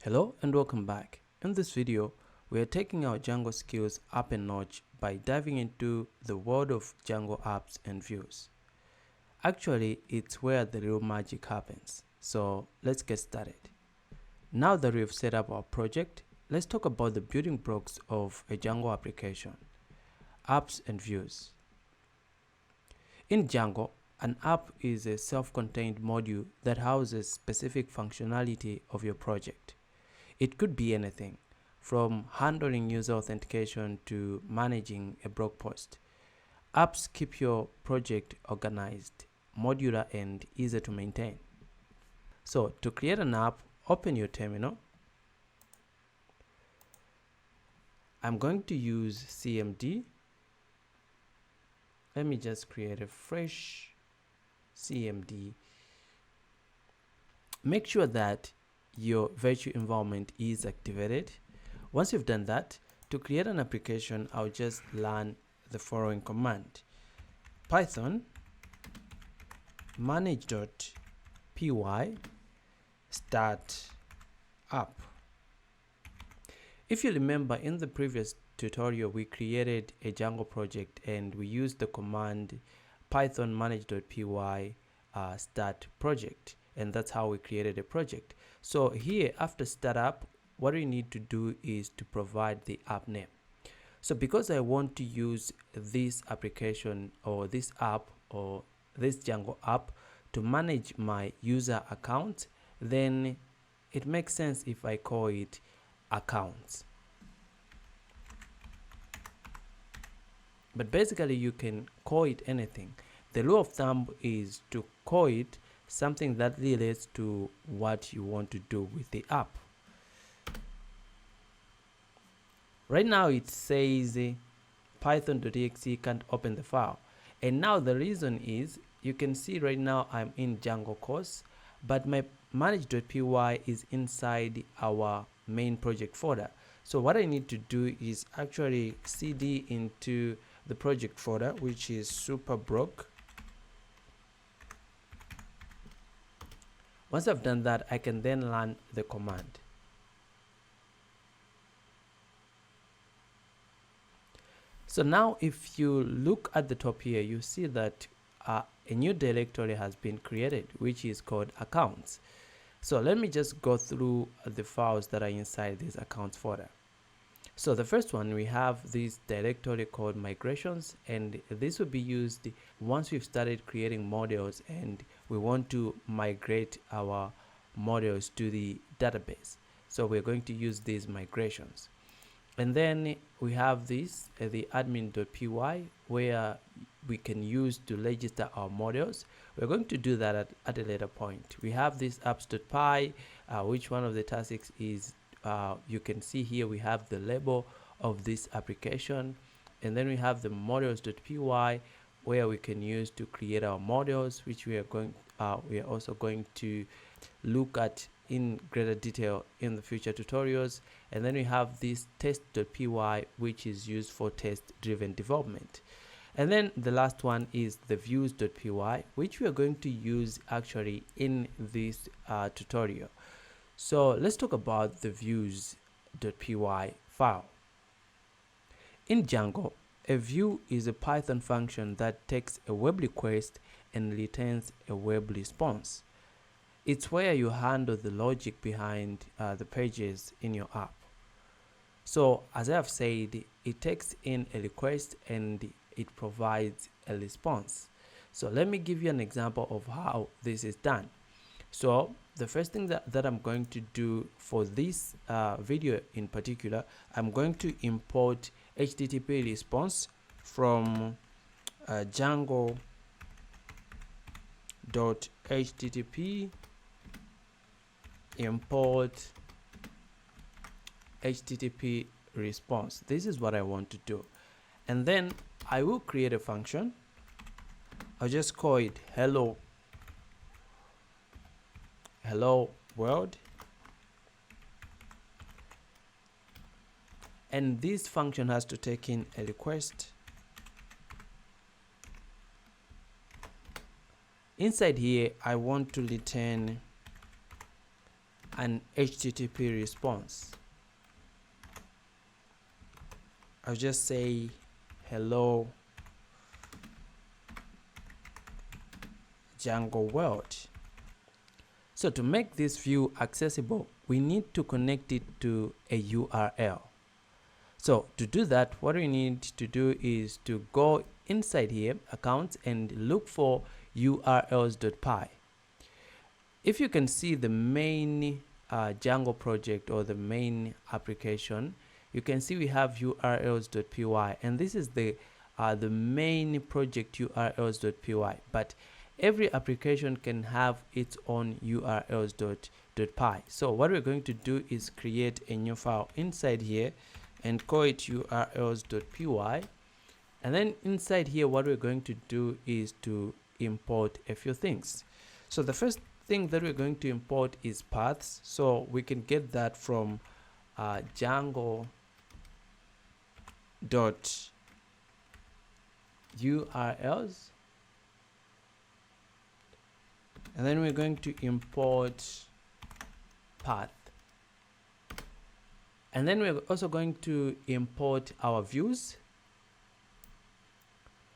Hello and welcome back. In this video, we are taking our Django skills up a notch by diving into the world of Django apps and views. Actually, it's where the real magic happens. So let's get started. Now that we've set up our project, let's talk about the building blocks of a Django application, apps and views. In Django, an app is a self-contained module that houses specific functionality of your project. It could be anything, from handling user authentication to managing a blog post. Apps keep your project organized, modular, and easy to maintain. So to create an app, open your terminal. I'm going to use CMD. Let me just create a fresh CMD. Make sure that your virtual environment is activated. Once you've done that, to create an application, I'll just learn the following command: Python manage.py start app. If you remember, in the previous tutorial, we created a Django project and we used the command Python manage.py start project, and that's how we created a project. So here, after startup, what we need to do is to provide the app name. So because I want to use this application or this app or this Django app to manage my user account, then it makes sense if I call it accounts. But basically you can call it anything. The rule of thumb is to call it something that relates to what you want to do with the app. Right now it says python.exe can't open the file, and now the reason is, you can see right now I'm in Django course, but my manage.py is inside our main project folder. So what I need to do is actually cd into the project folder, which is superblog. Once I've done that, I can then run the command. So now if you look at the top here, you see that a new directory has been created, which is called accounts. So let me just go through the files that are inside this accounts folder. So the first one, we have this directory called migrations, and this will be used once we've started creating models and we want to migrate our models to the database. So we're going to use these migrations. And then we have this, the admin.py, where we can use to register our models. We're going to do that at a later point. We have this apps.py, which one of the tasks is, you can see here we have the label of this application, and then we have the models.py, where we can use to create our models, which we are also going to look at in greater detail in the future tutorials. And then we have this test.py, which is used for test-driven development. And then the last one is the views.py, which we are going to use actually in this tutorial. So let's talk about the views.py file. In Django, a view is a Python function that takes a web request and returns a web response. It's where you handle the logic behind the pages in your app. So as I have said, it takes in a request and it provides a response. So let me give you an example of how this is done. So the first thing that I'm going to do for this video in particular, I'm going to import HTTP response from Django.http import HTTP response. This is what I want to do. And then I will create a function. I'll just call it hello world, and this function has to take in a request. Inside here, I want to return an HTTP response. I'll just say hello Django world. So to make this view accessible, we need to connect it to a URL. So to do that, what we need to do is to go inside here, accounts, and look for urls.py. If you can see the main Django project or the main application, you can see we have urls.py, and this is the main project urls.py. But every application can have its own urls.py. So what we're going to do is create a new file inside here and call it urls.py. And then inside here, what we're going to do is to import a few things. So the first thing that we're going to import is paths. So we can get that from Django dot urls, and then we're going to import path, and then we're also going to import our views.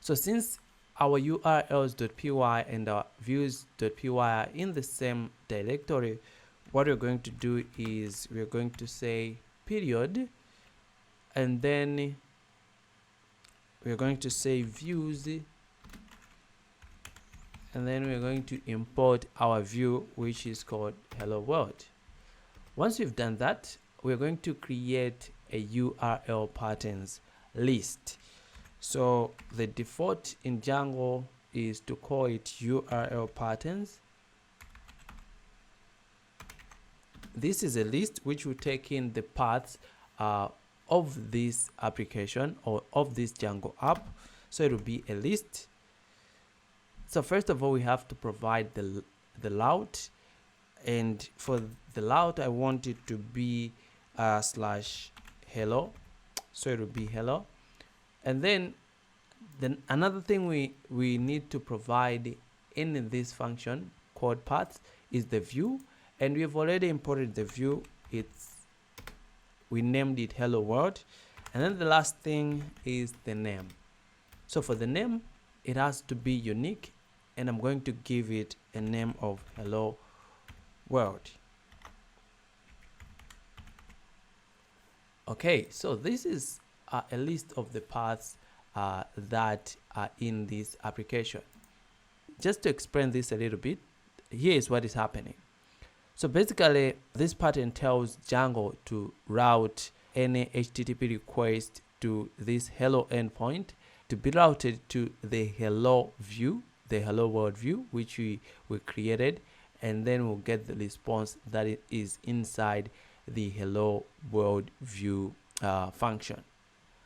So since our urls.py and our views.py are in the same directory, what we're going to do is we're going to say period, and then we're going to say views, and then we're going to import our view, which is called hello world. Once we've done that, we're going to create a URL patterns list. So the default in Django is to call it URL patterns. This is a list which will take in the paths of this application or of this Django app. So it will be a list. So first of all, we have to provide the layout, and for the layout, I want it to be /hello. So it will be hello. And then another thing we need to provide in this function called paths is the view, and we've already imported the view. We named it hello world. And then the last thing is the name. So for the name, it has to be unique, and I'm going to give it a name of hello world. Okay, so this is a list of the paths that are in this application. Just to explain this a little bit, here is what is happening. So basically, this pattern tells Django to route any HTTP request to this hello endpoint to be routed to the hello view, the hello world view, which we created, and then we'll get the response that it is inside the hello world view function.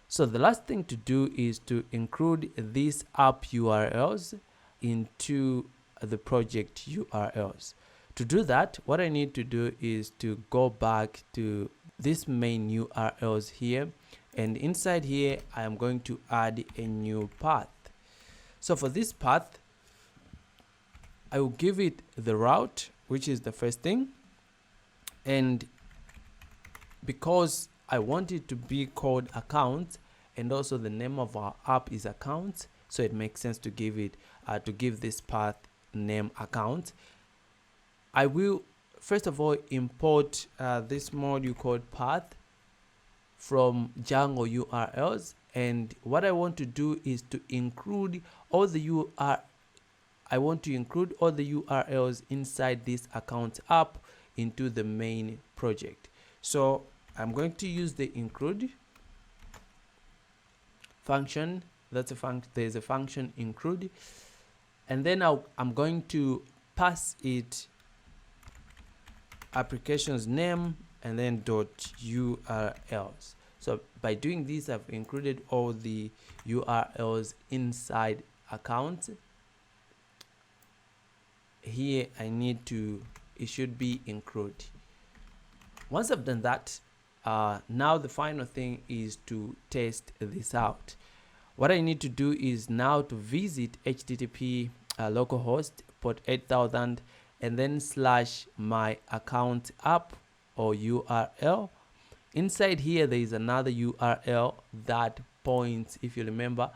So the last thing to do is to include these app URLs into the project URLs. To do that, what I need to do is to go back to this main URLs here, and inside here I am going to add a new path. So for this path, I will give it the route, which is the first thing, and because I want it to be called accounts, and also the name of our app is accounts, so it makes sense to give it give this path name account. I will first of all import this module called path from Django URLs, and what I want to do is to include all the URLs inside this account app into the main project. So I'm going to use the include function. That's a function. There's a function include, and then I'm going to pass it application's name and then .urls. So by doing this, I've included all the URLs inside accounts. Here it should be include. Once I've done that, now the final thing is to test this out. What I need to do is now to visit HTTP localhost port 8000 and then slash my account app or URL. Inside here there is another URL that points, if you remember,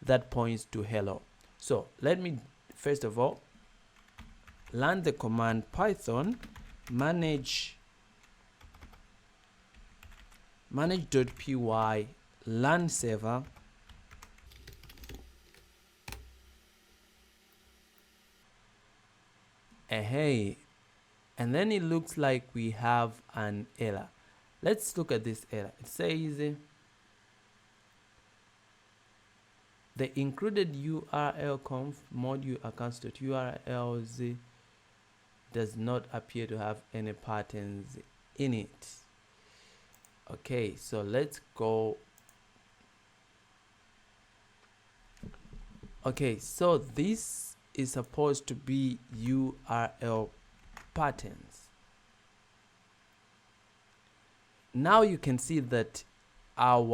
that points to hello. So let me first of all run the command python manage.py run server hey, and then it looks like we have an error. Let's look at this error. It says the included URL conf module accounts.urls does not appear to have any patterns in it. Okay, so let's go. Okay, so this is supposed to be URL patterns. Now you can see that our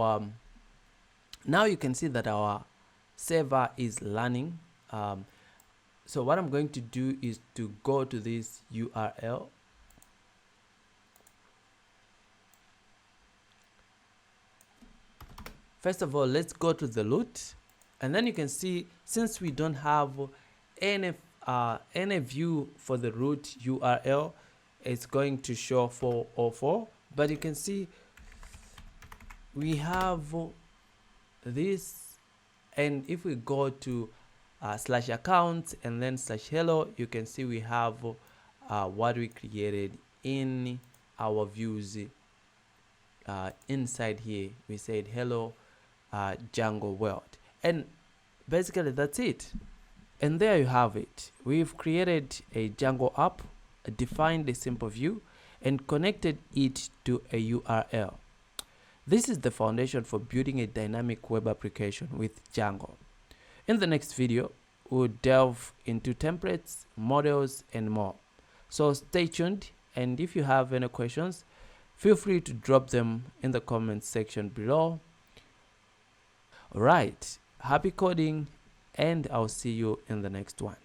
server is running. So what I'm going to do is to go to this URL. First of all, let's go to the root, and then you can see, since we don't have any view for the root URL, it's going to show 404, but you can see we have this, and if we go to slash account and then slash hello, you can see we have what we created in our views. Inside here we said hello Django world, and basically that's it. And there you have it. We've created a Django app, defined a simple view, and connected it to a URL. This is the foundation for building a dynamic web application with Django. In the next video, we'll delve into templates, models, and more. So stay tuned, and if you have any questions, feel free to drop them in the comments section below. Alright, happy coding, and I'll see you in the next one.